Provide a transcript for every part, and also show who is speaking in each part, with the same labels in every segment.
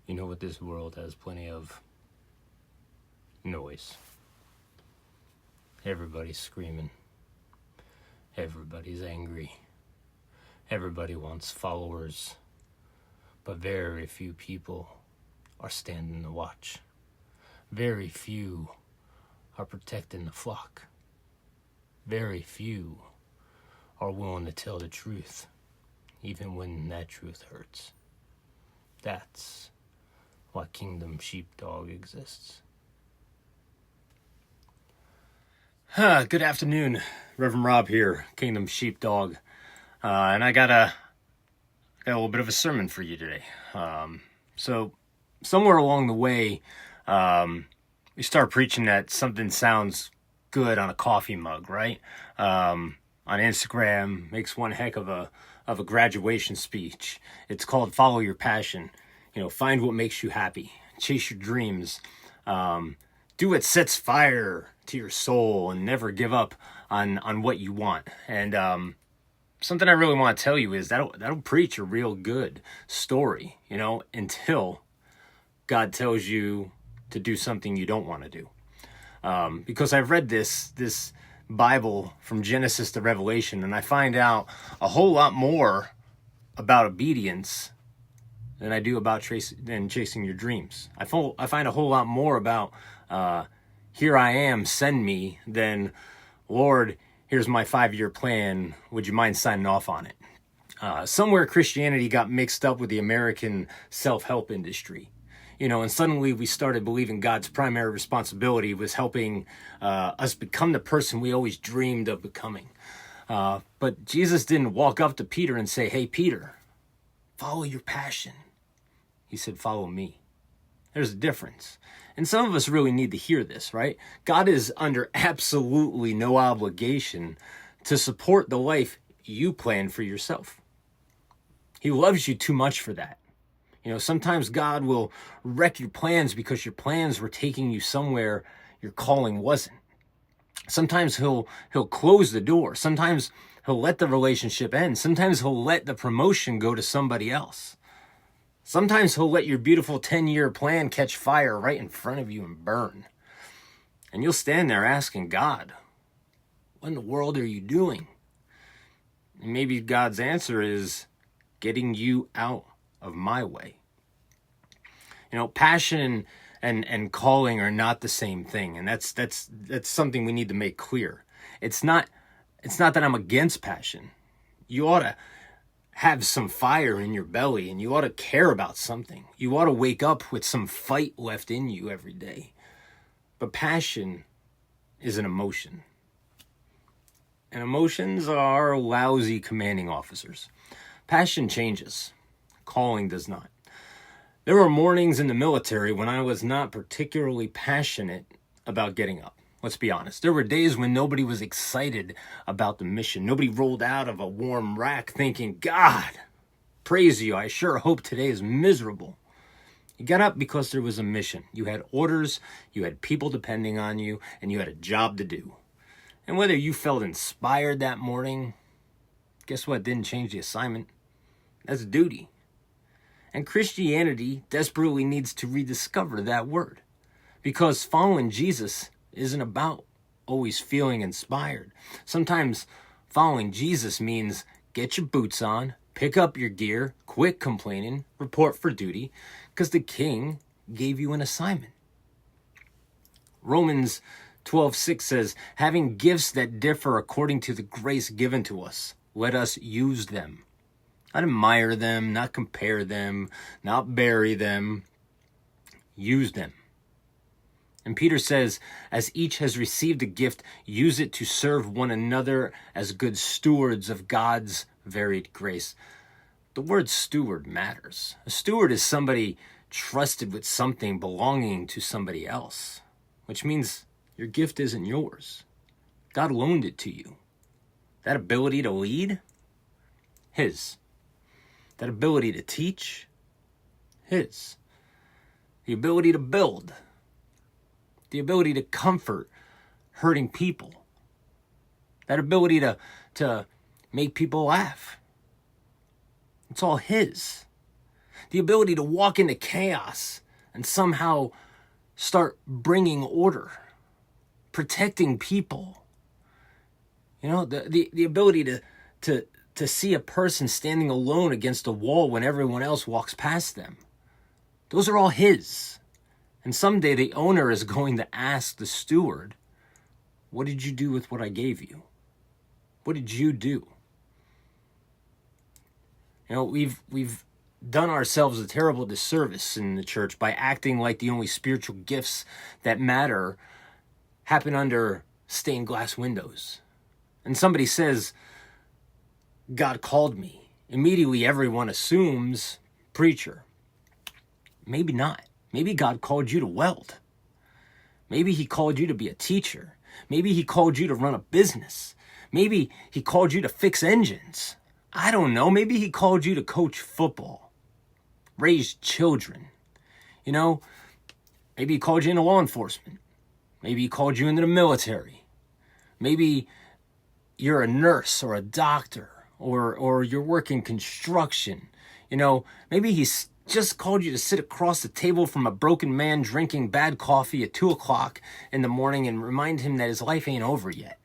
Speaker 1: You know what, this world has plenty of noise. Everybody's screaming. Everybody's angry. Everybody wants followers. But very few people are standing to watch. Very few are protecting the flock. Very few are willing to tell the truth, even when that truth hurts. That's why Kingdom Sheepdog exists. Good afternoon, Reverend Rob here, Kingdom Sheepdog, and I got a little bit of a sermon for you today. So somewhere along the way, we start preaching that something sounds good on a coffee mug, right? On Instagram, makes one heck of a graduation speech. It's called Follow Your Passion. Find what makes you happy. Chase your dreams. Do what sets fire to your soul and never give up on what you want. And something I really want to tell you is that'll preach a real good story, until God tells you to do something you don't want to do. Because I've read this Bible from Genesis to Revelation, and I find out a whole lot more about obedience than I do about chasing your dreams. I find a whole lot more about here I am, send me, than Lord, here's my 5-year plan. Would you mind signing off on it? Somewhere Christianity got mixed up with the American self-help industry. And suddenly we started believing God's primary responsibility was helping us become the person we always dreamed of becoming. But Jesus didn't walk up to Peter and say, "Hey, Peter, follow your passion." He said, "Follow me." There's a difference. And some of us really need to hear this, right? God is under absolutely no obligation to support the life you plan for yourself. He loves you too much for that. Sometimes God will wreck your plans because your plans were taking you somewhere your calling wasn't. Sometimes he'll close the door. Sometimes he'll let the relationship end. Sometimes he'll let the promotion go to somebody else. Sometimes he'll let your beautiful 10-year plan catch fire right in front of you and burn. And you'll stand there asking God, what in the world are you doing? And maybe God's answer is getting you out of my way. Passion and calling are not the same thing, and that's something we need to make clear. It's not that I'm against passion. You ought to have some fire in your belly, and you ought to care about something. You ought to wake up with some fight left in you every day. But passion is an emotion. And emotions are lousy commanding officers. Passion changes. Calling does not. There were mornings in the military when I was not particularly passionate about getting up. Let's be honest. There were days when nobody was excited about the mission. Nobody rolled out of a warm rack thinking, "God, praise you. I sure hope today is miserable." You got up because there was a mission. You had orders, you had people depending on you, and you had a job to do. And whether you felt inspired that morning, guess what? Didn't change the assignment. That's duty. And Christianity desperately needs to rediscover that word. Because following Jesus isn't about always feeling inspired. Sometimes following Jesus means get your boots on, pick up your gear, quit complaining, report for duty, because the King gave you an assignment. Romans 12:6 says, having gifts that differ according to the grace given to us, let us use them. Not admire them, not compare them, not bury them. Use them. And Peter says, as each has received a gift, use it to serve one another as good stewards of God's varied grace. The word steward matters. A steward is somebody trusted with something belonging to somebody else, which means your gift isn't yours. God loaned it to you. That ability to lead, His. That ability to teach, His. The ability to build, the ability to comfort hurting people, that ability to make people laugh. It's all His. the ability to walk into chaos and somehow start bringing order, protecting people. You know, the ability to see a person standing alone against a wall when everyone else walks past them. Those are all his. And someday the owner is going to ask the steward, what did you do with what I gave you? What did you do? You know, we've done ourselves a terrible disservice in the church by acting like the only spiritual gifts that matter happen under stained glass windows. And somebody says, God called me. Immediately everyone assumes preacher. Maybe not. Maybe God called you to weld. Maybe he called you to be a teacher. Maybe he called you to run a business. Maybe he called you to fix engines. I don't know. Maybe he called you to coach football, raise children. You know, maybe he called you into law enforcement. Maybe he called you into the military. Maybe you're a nurse or a doctor or you're working construction. You know, maybe he's just called you to sit across the table from a broken man drinking bad coffee at 2 o'clock in the morning and remind him that his life ain't over yet.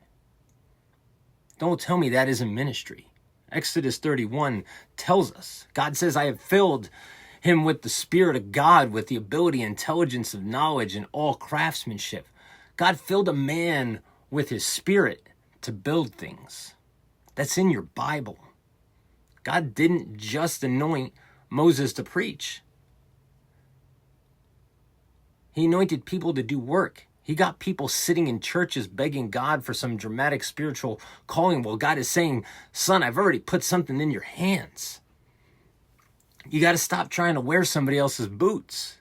Speaker 1: Don't tell me that isn't ministry. Exodus 31 tells us, God says, I have filled him with the Spirit of God, with the ability, intelligence of knowledge, and all craftsmanship. God filled a man with his Spirit to build things. That's in your Bible. God didn't just anoint Moses to preach. He anointed people to do work. He got people sitting in churches begging God for some dramatic spiritual calling. Well, God is saying, son, I've already put something in your hands. You got to stop trying to wear somebody else's boots.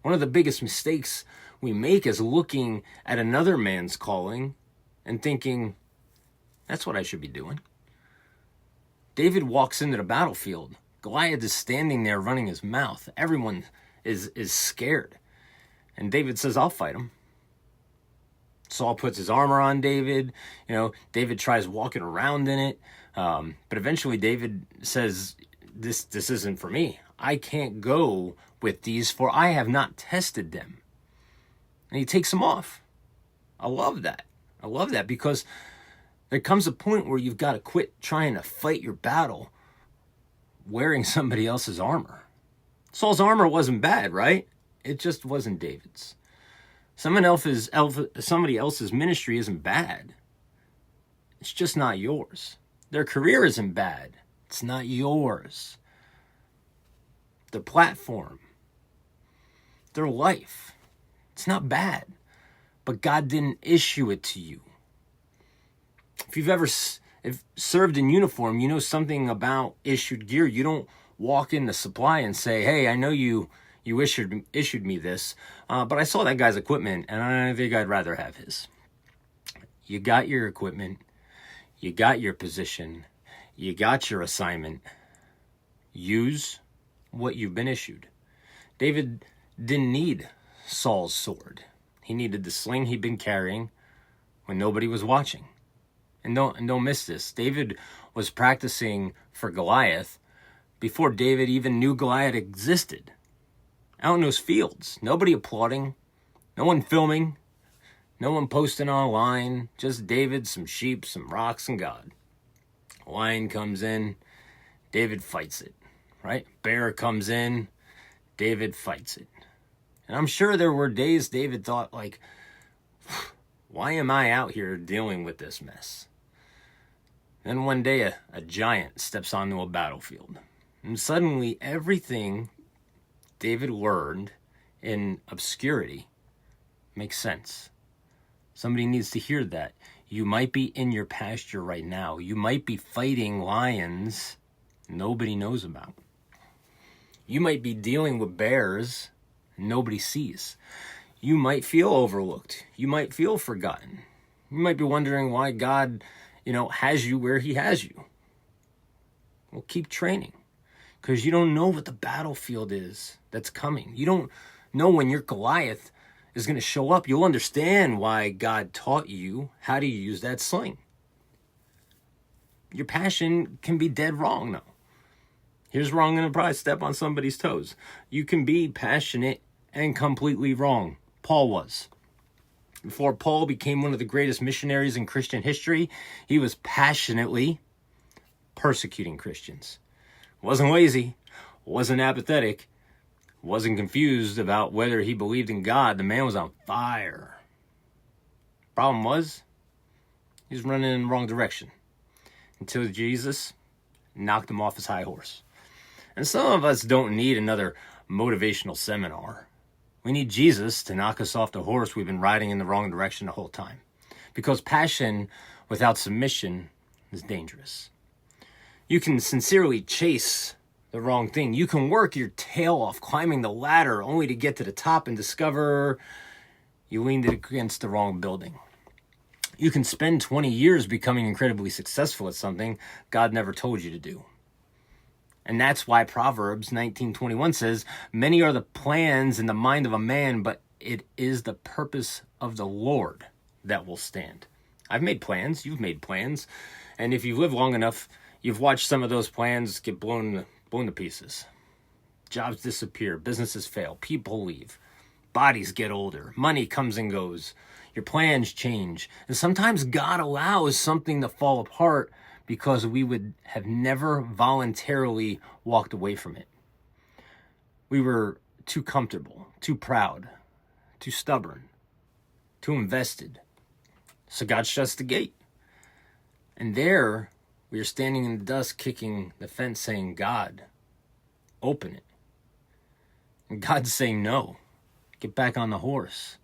Speaker 1: One of the biggest mistakes we make is looking at another man's calling and thinking, that's what I should be doing. David walks into the battlefield. Goliath is standing there running his mouth. Everyone is scared. And David says, I'll fight him. Saul puts his armor on David. You know, David tries walking around in it. But eventually David says, this isn't for me. I can't go with these, for I have not tested them. And he takes them off. I love that. I love that because there comes a point where you've got to quit trying to fight your battle wearing somebody else's armor. Saul's armor wasn't bad, right? It just wasn't David's. Somebody else's ministry isn't bad. It's just not yours. Their career isn't bad. It's not yours. Their platform, their life, it's not bad. But God didn't issue it to you. If you've ever served in uniform, you know something about issued gear. You don't walk in the supply and say, hey, I know you issued me this, but I saw that guy's equipment and I think I'd rather have his. You got your equipment, you got your position, you got your assignment. Use what you've been issued. David didn't need Saul's sword. He needed the sling he'd been carrying when nobody was watching. And don't miss this. David was practicing for Goliath before David even knew Goliath existed. Out in those fields, nobody applauding, no one filming, no one posting online, just David, some sheep, some rocks, and God. A lion comes in, David fights it, right? Bear comes in, David fights it. And I'm sure there were days David thought, like, why am I out here dealing with this mess? Then one day a giant steps onto a battlefield. And suddenly everything David learned in obscurity makes sense. Somebody needs to hear that. You might be in your pasture right now. You might be fighting lions nobody knows about. You might be dealing with bears nobody sees. You might feel overlooked. You might feel forgotten. You might be wondering why God, has you where he has you. Well, keep training. Because you don't know what the battlefield is that's coming. You don't know when your Goliath is going to show up. You'll understand why God taught you how to use that sling. Your passion can be dead wrong, though. Here's where I'm going to probably step on somebody's toes. You can be passionate and completely wrong. Paul was. Before Paul became one of the greatest missionaries in Christian history, he was passionately persecuting Christians. Wasn't lazy, wasn't apathetic, wasn't confused about whether he believed in God. The man was on fire. Problem was, he was running in the wrong direction until Jesus knocked him off his high horse. And some of us don't need another motivational seminar. We need Jesus to knock us off the horse we've been riding in the wrong direction the whole time. Because passion without submission is dangerous. You can sincerely chase the wrong thing. You can work your tail off climbing the ladder only to get to the top and discover you leaned against the wrong building. You can spend 20 years becoming incredibly successful at something God never told you to do. And that's why Proverbs 19:21 says, many are the plans in the mind of a man, but it is the purpose of the Lord that will stand. I've made plans. You've made plans. And if you've lived long enough, you've watched some of those plans get blown to pieces. Jobs disappear. Businesses fail. People leave. Bodies get older. Money comes and goes. Your plans change. And sometimes God allows something to fall apart because we would have never voluntarily walked away from it. We were too comfortable, too proud, too stubborn, too invested. So God shuts the gate. And there, we are standing in the dust, kicking the fence, saying, God, open it. And God's saying, no, get back on the horse.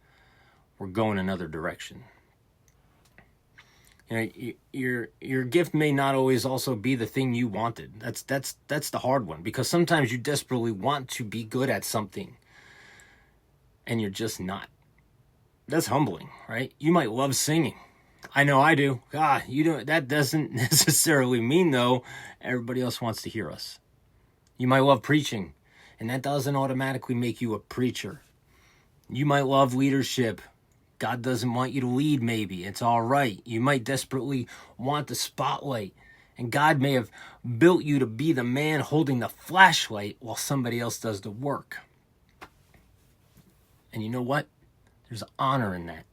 Speaker 1: We're going another direction. You know, your gift may not always also be the thing you wanted. That's the hard one, because sometimes you desperately want to be good at something and you're just not. That's humbling, right? You might love singing. I know I do. That doesn't necessarily mean, though, everybody else wants to hear us. You might love preaching, and that doesn't automatically make you a preacher. You might love leadership. God doesn't want you to lead, maybe. It's all right. You might desperately want the spotlight, and God may have built you to be the man holding the flashlight while somebody else does the work. And you know what? There's honor in that.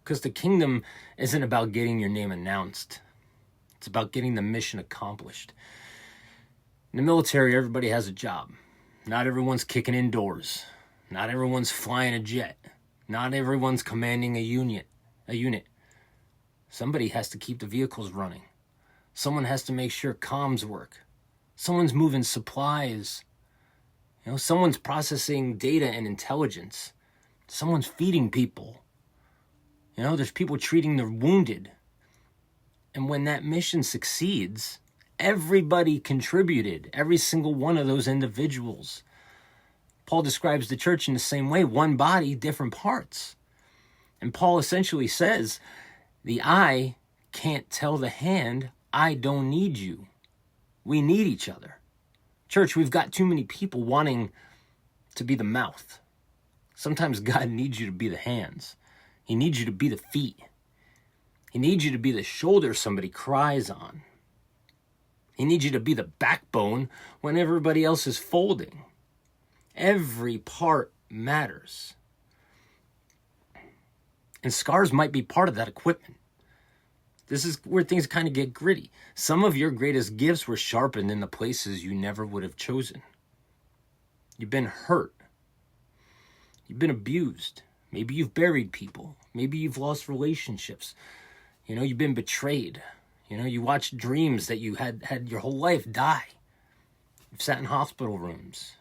Speaker 1: Because the kingdom isn't about getting your name announced. It's about getting the mission accomplished. In the military, everybody has a job. Not everyone's kicking in doors. Not everyone's flying a jet. Not everyone's commanding a unit. Somebody has to keep the vehicles running. Someone has to make sure comms work. Someone's moving supplies. Someone's processing data and intelligence. Someone's feeding people. There's people treating the wounded. And when that mission succeeds, everybody contributed. Every single one of those individuals. Paul describes the church in the same way, one body, different parts. And Paul essentially says, the eye can't tell the hand, I don't need you. We need each other. Church, we've got too many people wanting to be the mouth. Sometimes God needs you to be the hands. He needs you to be the feet. He needs you to be the shoulder somebody cries on. He needs you to be the backbone when everybody else is folding. Every part matters. And scars might be part of that equipment. This is where things kind of get gritty. Some of your greatest gifts were sharpened in the places you never would have chosen. You've been hurt. You've been abused. Maybe you've buried people. Maybe you've lost relationships. You've been betrayed. You watched dreams that you had your whole life die. You've sat in hospital rooms.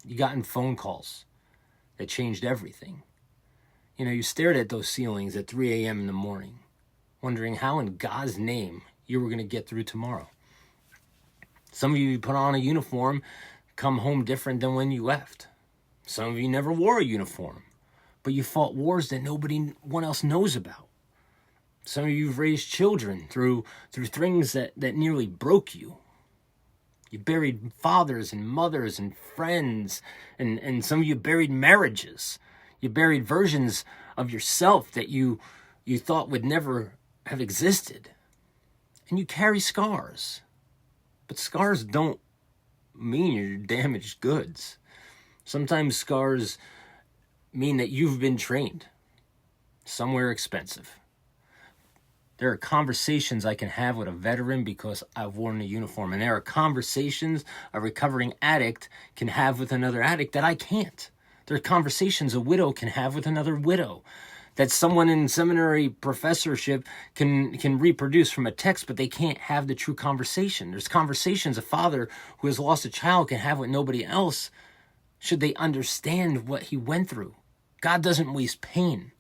Speaker 1: You got in phone calls that changed everything. You stared at those ceilings at 3 a.m. in the morning, wondering how in God's name you were going to get through tomorrow. Some of you put on a uniform, come home different than when you left. Some of you never wore a uniform, but you fought wars that nobody else knows about. Some of you have raised children through things that nearly broke you. You buried fathers and mothers and friends, and some of you buried marriages. You buried versions of yourself that you thought would never have existed. And you carry scars. But scars don't mean you're damaged goods. Sometimes scars mean that you've been trained somewhere expensive. There are conversations I can have with a veteran because I've worn a uniform, and there are conversations a recovering addict can have with another addict that I can't. There are conversations a widow can have with another widow that someone in seminary professorship can reproduce from a text, but they can't have the true conversation. There's conversations a father who has lost a child can have with nobody else should they understand what he went through. God doesn't waste pain.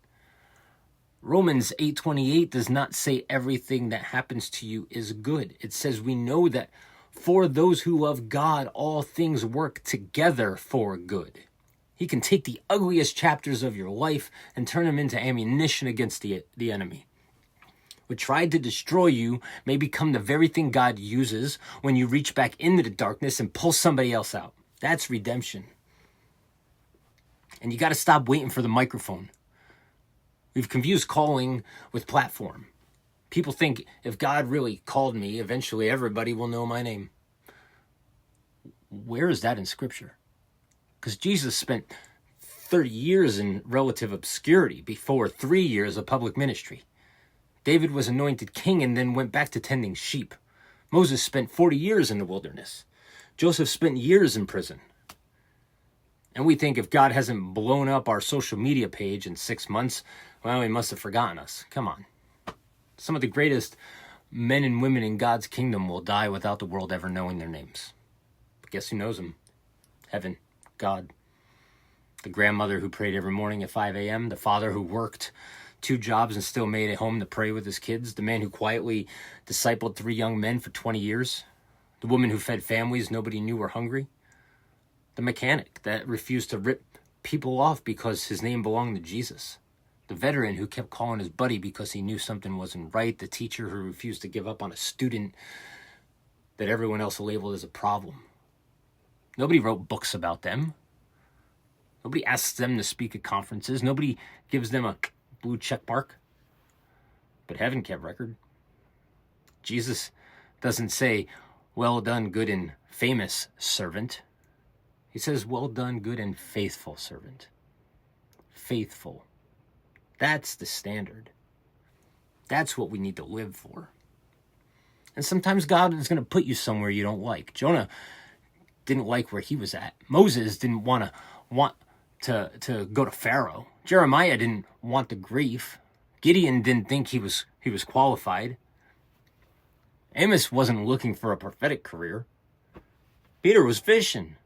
Speaker 1: Romans 8:28 does not say everything that happens to you is good. It says we know that for those who love God, all things work together for good. He can take the ugliest chapters of your life and turn them into ammunition against the enemy. What tried to destroy you may become the very thing God uses when you reach back into the darkness and pull somebody else out. That's redemption. And you got to stop waiting for the microphone. We've confused calling with platform. People think if God really called me, eventually everybody will know my name. Where is that in Scripture? Because Jesus spent 30 years in relative obscurity before 3 years of public ministry. David was anointed king and then went back to tending sheep. Moses spent 40 years in the wilderness. Joseph spent years in prison. And we think if God hasn't blown up our social media page in 6 months, well, he must have forgotten us. Come on. Some of the greatest men and women in God's kingdom will die without the world ever knowing their names. But guess who knows them? Heaven. God. The grandmother who prayed every morning at 5 a.m., the father who worked 2 jobs and still made it home to pray with his kids, the man who quietly discipled 3 young men for 20 years, the woman who fed families nobody knew were hungry, the mechanic that refused to rip people off because his name belonged to Jesus, the veteran who kept calling his buddy because he knew something wasn't right, the teacher who refused to give up on a student that everyone else labeled as a problem. Nobody wrote books about them. Nobody asks them to speak at conferences. Nobody gives them a blue check mark. But heaven kept record. Jesus doesn't say, well done, good and famous servant. He says, well done, good and faithful servant. Faithful. That's the standard. That's what we need to live for. And sometimes God is going to put you somewhere you don't like. Jonah didn't like where he was at. Moses didn't want to go to Pharaoh. Jeremiah didn't want the grief. Gideon didn't think he was qualified. Amos wasn't looking for a prophetic career. Peter was fishing.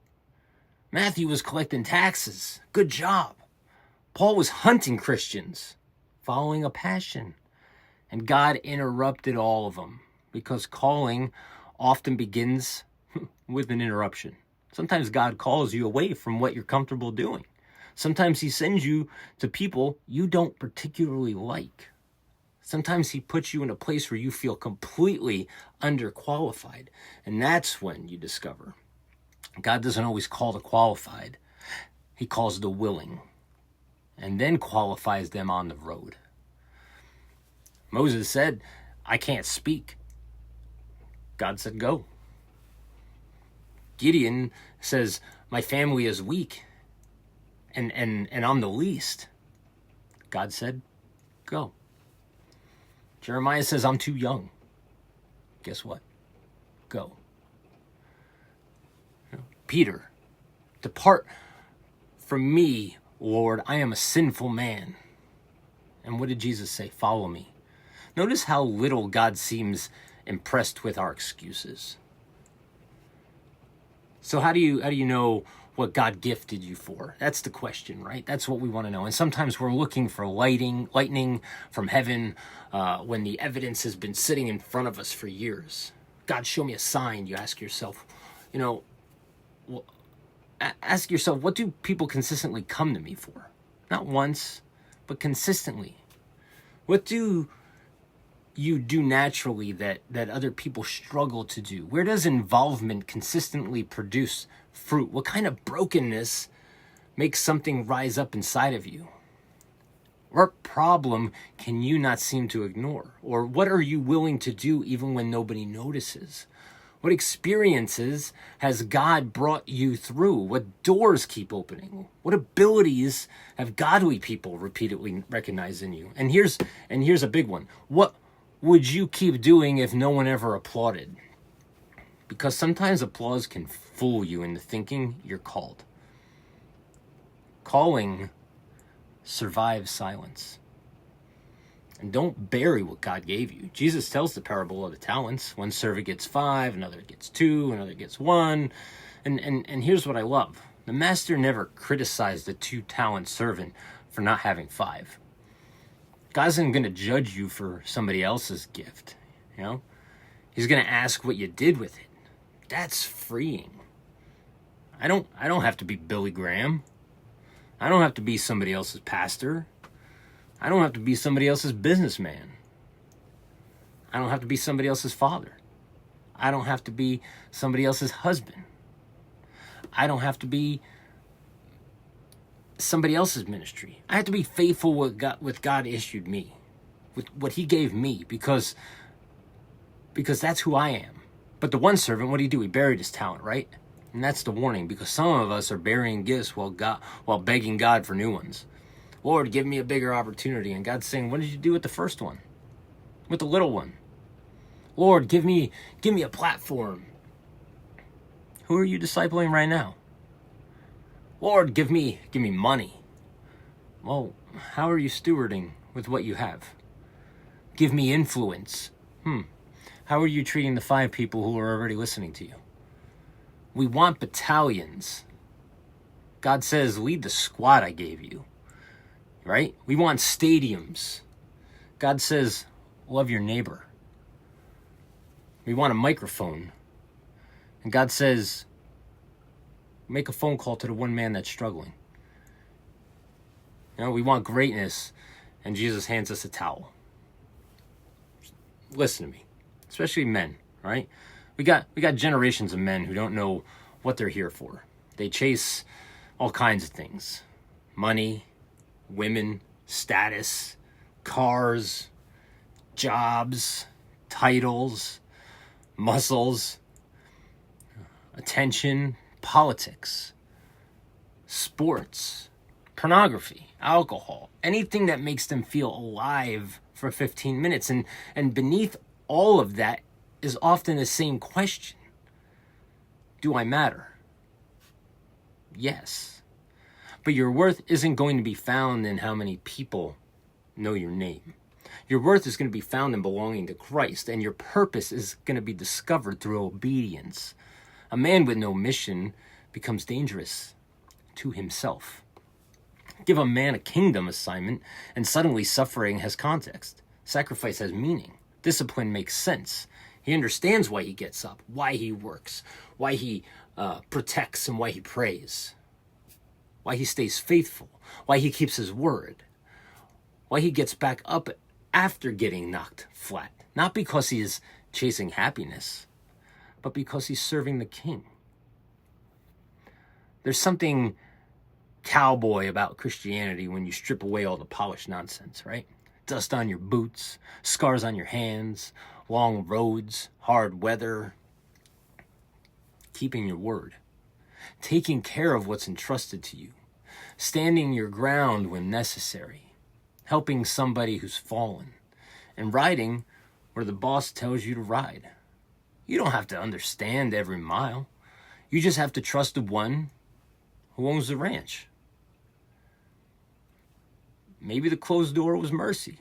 Speaker 1: Matthew was collecting taxes. Good job. Paul was hunting Christians, following a passion. And God interrupted all of them because calling often begins with an interruption. Sometimes God calls you away from what you're comfortable doing. Sometimes he sends you to people you don't particularly like. Sometimes he puts you in a place where you feel completely underqualified. And that's when you discover God doesn't always call the qualified. He calls the willing and then qualifies them on the road. Moses said, I can't speak. God said, go. Gideon says, my family is weak and I'm the least. God said, go. Jeremiah says, I'm too young. Guess what? Go. Peter, depart from me, Lord, I am a sinful man. And what did Jesus say? Follow me. Notice how little God seems impressed with our excuses. So how do you know what God gifted you for? That's the question, right? That's what we want to know. And sometimes we're looking for lightning from heaven when the evidence has been sitting in front of us for years. God, show me a sign. You ask yourself, ask yourself, what do people consistently come to me for? Not once, but consistently. What do you do naturally that other people struggle to do? Where does involvement consistently produce fruit? What kind of brokenness makes something rise up inside of you? What problem can you not seem to ignore? Or what are you willing to do even when nobody notices? What experiences has God brought you through? What doors keep opening? What abilities have godly people repeatedly recognized in you? And here's a big one. What would you keep doing if no one ever applauded? Because sometimes applause can fool you into thinking you're called. Calling survives silence. And don't bury what God gave you. Jesus tells the parable of the talents. One servant gets 5, another gets 2, another gets 1. And here's what I love. The master never criticized the 2-talent servant for not having 5. God isn't going to judge you for somebody else's gift. You know, He's going to ask what you did with it. That's freeing. I don't have to be Billy Graham. I don't have to be somebody else's pastor. I don't have to be somebody else's businessman. I don't have to be somebody else's father. I don't have to be somebody else's husband. I don't have to be somebody else's ministry. I have to be faithful with God issued me, with what He gave me, because that's who I am. But the one servant, what did he do? He buried his talent, right? And that's the warning, because some of us are burying gifts while begging God for new ones. Lord, give me a bigger opportunity. And God's saying, what did you do with the first one? With the little one? Lord, give me a platform. Who are you discipling right now? Lord, give me money. Well, how are you stewarding with what you have? Give me influence. How are you treating the 5 people who are already listening to you? We want battalions. God says, lead the squad I gave you. Right? We want stadiums. God says, love your neighbor. We want a microphone. And God says, make a phone call to the one man that's struggling. You know, we want greatness, and Jesus hands us a towel. Listen to me, especially men, right? We got generations of men who don't know what they're here for. They chase all kinds of things. Money, women, status, cars, jobs, titles, muscles, attention, politics, sports, pornography, alcohol, anything that makes them feel alive for 15 minutes. And beneath all of that is often the same question. Do I matter? Yes. But your worth isn't going to be found in how many people know your name. Your worth is going to be found in belonging to Christ, and your purpose is going to be discovered through obedience. A man with no mission becomes dangerous to himself. Give a man a kingdom assignment, and suddenly suffering has context. Sacrifice has meaning. Discipline makes sense. He understands why he gets up, why he works, why he protects, and why he prays, why he stays faithful, why he keeps his word, why he gets back up after getting knocked flat. Not because he is chasing happiness, but because he's serving the King. There's something cowboy about Christianity when you strip away all the polished nonsense, right? Dust on your boots, scars on your hands, long roads, hard weather. Keeping your word. Taking care of what's entrusted to you. Standing your ground when necessary. Helping somebody who's fallen. And riding where the boss tells you to ride. You don't have to understand every mile. You just have to trust the one who owns the ranch. Maybe the closed door was mercy.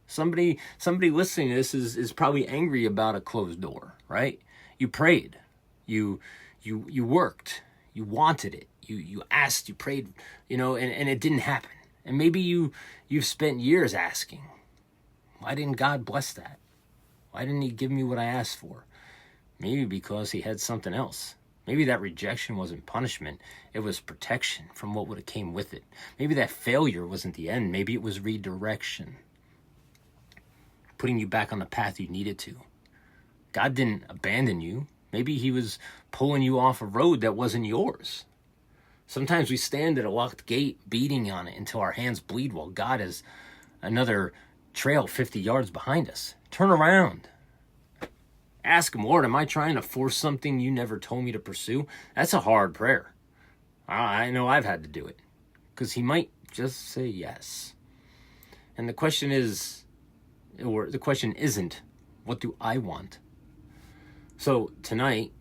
Speaker 1: Somebody listening to this is probably angry about a closed door, right? You prayed. You worked. You wanted it. You asked, you prayed, and it didn't happen. And maybe you've spent years asking, why didn't God bless that? Why didn't he give me what I asked for? Maybe because he had something else. Maybe that rejection wasn't punishment. It was protection from what would have came with it. Maybe that failure wasn't the end. Maybe it was redirection. Putting you back on the path you needed to. God didn't abandon you. Maybe he was pulling you off a road that wasn't yours. Sometimes we stand at a locked gate beating on it until our hands bleed while God has another trail 50 yards behind us. Turn around. Ask him, Lord, am I trying to force something you never told me to pursue? That's a hard prayer. I know I've had to do it, because he might just say yes. And the question is, or the question isn't, what do I want? So tonight,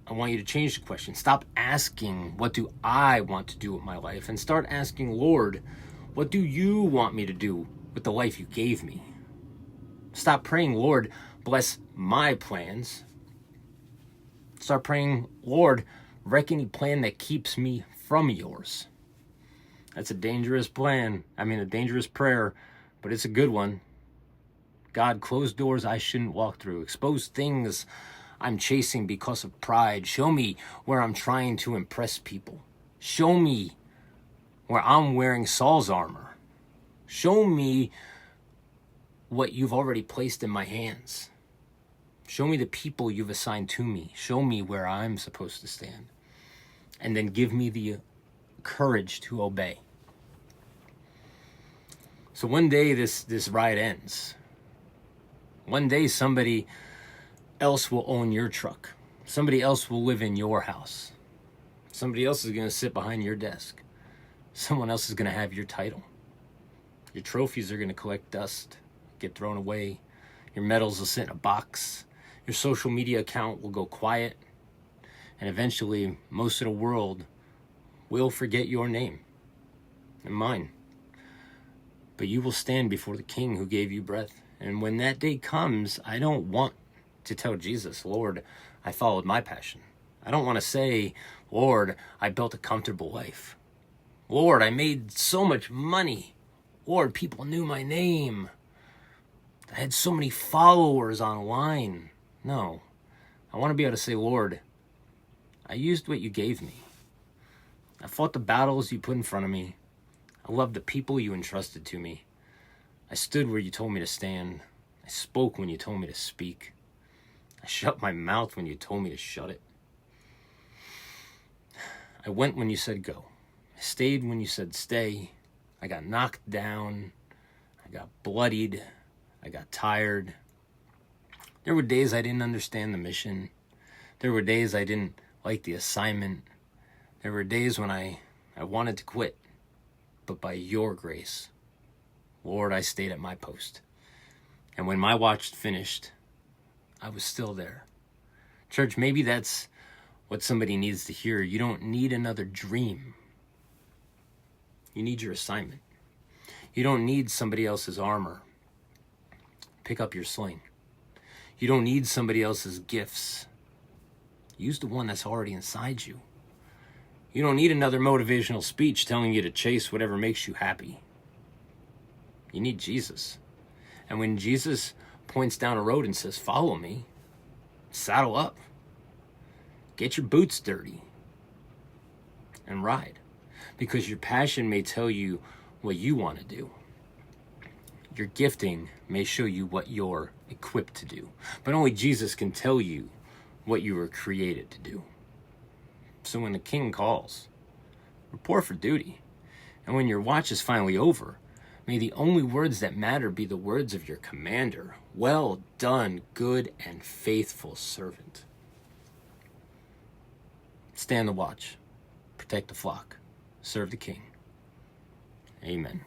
Speaker 1: I want you to change the question. Stop asking, what do I want to do with my life? And start asking, Lord, what do you want me to do with the life you gave me? Stop praying, Lord, bless my plans. Start praying, Lord, wreck any plan that keeps me from yours. That's a dangerous plan. A dangerous prayer, but it's a good one. God, close doors I shouldn't walk through. Expose things I'm chasing because of pride. Show me where I'm trying to impress people. Show me where I'm wearing Saul's armor. Show me what you've already placed in my hands. Show me the people you've assigned to me. Show me where I'm supposed to stand. And then give me the courage to obey. So one day this ride ends. One day somebody else will own your truck. Somebody else will live in your house. Somebody else is going to sit behind your desk. Someone else is going to have your title. Your trophies are going to collect dust, get thrown away. Your medals will sit in a box. Your social media account will go quiet. And eventually, most of the world will forget your name and mine. But you will stand before the King who gave you breath. And when that day comes, I don't want to tell Jesus, Lord, I followed my passion. I don't want to say, Lord, I built a comfortable life. Lord, I made so much money. Lord, people knew my name. I had so many followers online. No, I want to be able to say, Lord, I used what you gave me. I fought the battles you put in front of me. I loved the people you entrusted to me. I stood where you told me to stand. I spoke when you told me to speak. I shut my mouth when you told me to shut it. I went when you said go. I stayed when you said stay. I got knocked down. I got bloodied. I got tired. There were days I didn't understand the mission. There were days I didn't like the assignment. There were days when I wanted to quit. But by your grace, Lord, I stayed at my post. And when my watch finished, I was still there. Church, maybe that's what somebody needs to hear. You don't need another dream. You need your assignment. You don't need somebody else's armor. Pick up your sling. You don't need somebody else's gifts. Use the one that's already inside you. You don't need another motivational speech telling you to chase whatever makes you happy. You need Jesus. And when Jesus points down a road and says, follow me, saddle up. Get your boots dirty and ride. Because your passion may tell you what you want to do. Your gifting may show you what you're equipped to do. But only Jesus can tell you what you were created to do. So when the King calls, report for duty. And when your watch is finally over, may the only words that matter be the words of your commander. Well done, good and faithful servant. Stand the watch. Protect the flock. Serve the King. Amen.